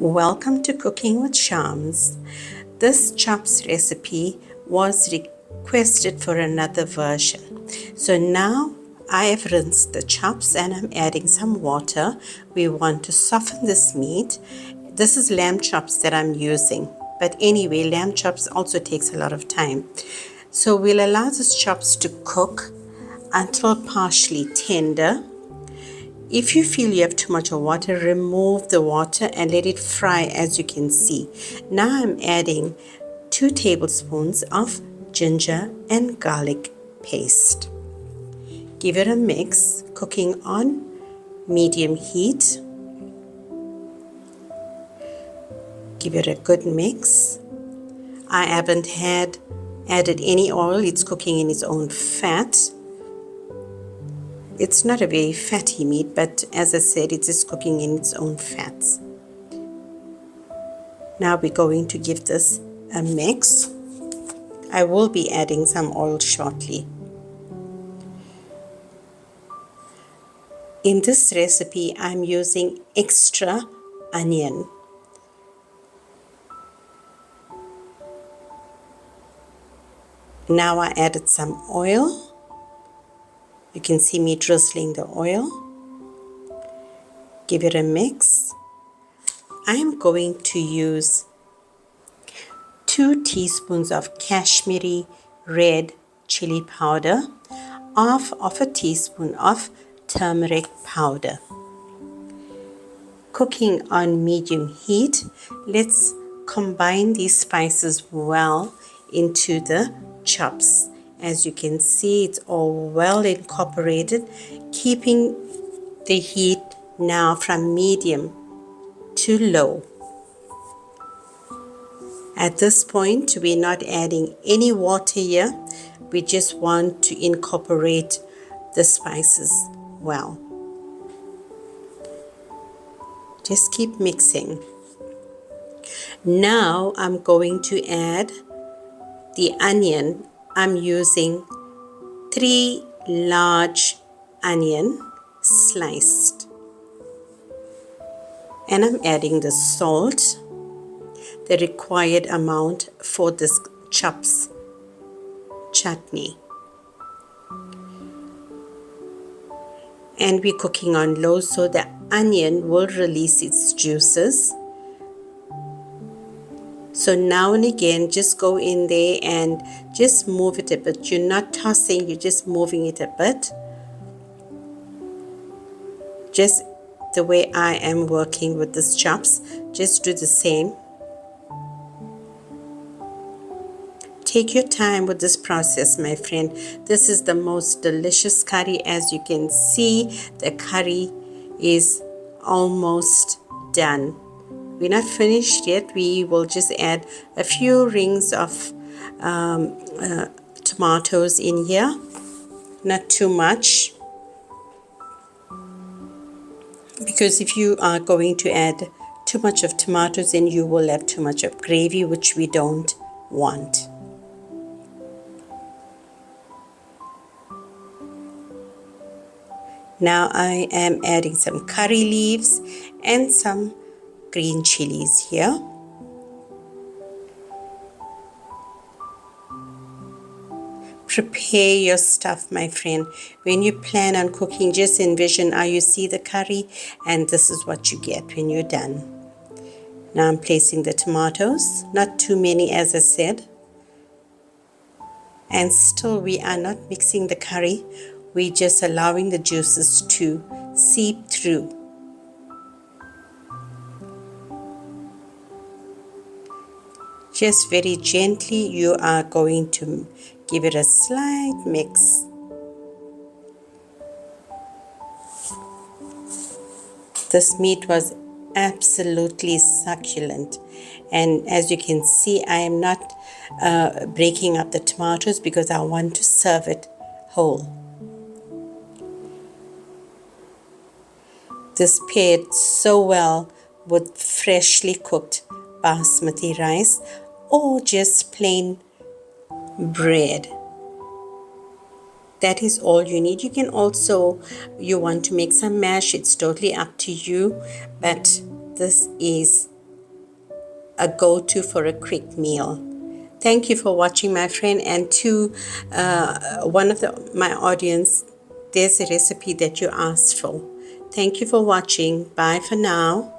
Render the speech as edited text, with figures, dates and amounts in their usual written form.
Welcome to Cooking with Shams. This chops recipe was requested for another version. So now I have rinsed the chops and I'm adding some water. We want to soften this meat. This is lamb chops that I'm using. But anyway, lamb chops also takes a lot of time. So we'll allow these chops to cook until partially tender. If you feel you have too much of water, remove the water and let it fry as you can see. Now I'm adding 2 tablespoons of ginger and garlic paste. Give it a mix, cooking on medium heat. Give it a good mix. I haven't added any oil, it's cooking in its own fat. It's not a very fatty meat, but as I said, it is cooking in its own fats. Now we're going to give this a mix. I will be adding some oil shortly. In this recipe, I'm using extra onion. Now I added some oil. You can see me drizzling the oil. Give it a mix. I'm going to use 2 teaspoons of Kashmiri red chili powder, half of a teaspoon of turmeric powder. Cooking on medium heat, let's combine these spices well into the chops. As you can see, it's all well incorporated, keeping the heat now from medium to low. At this point, we're not adding any water here. We just want to incorporate the spices well. Just keep mixing. Now I'm going to add the onion. I'm using 3 large onion sliced. And I'm adding the salt, the required amount for this chops chutney. And we're cooking on low so the onion will release its juices. So now and again, just go in there and just move it a bit. You're not tossing, you're just moving it a bit. Just the way I am working with this chops, just do the same. Take your time with this process, my friend. This is the most delicious curry. As you can see, the curry is almost done. We're not finished yet. We will just add a few rings of tomatoes in here, not too much, because if you are going to add too much of tomatoes, then you will have too much of gravy, which we don't want. Now I am adding some curry leaves and some green chilies here. Prepare your stuff, my friend. When you plan on cooking, just envision how you see the curry, and this is what you get when you're done. Now I'm placing the tomatoes, not too many as I said. And still we are not mixing the curry. We're just allowing the juices to seep through. Just very gently, you are going to give it a slight mix. This meat was absolutely succulent. And as you can see, I am not breaking up the tomatoes because I want to serve it whole. This paired so well with freshly cooked basmati rice or just plain bread. That is all you need. You can also, you want to make some mash, it's totally up to you, but this is a go-to for a quick meal. Thank you for watching, my friend. And to one of my audience, there's a recipe that you asked for. Thank you for watching. Bye for now.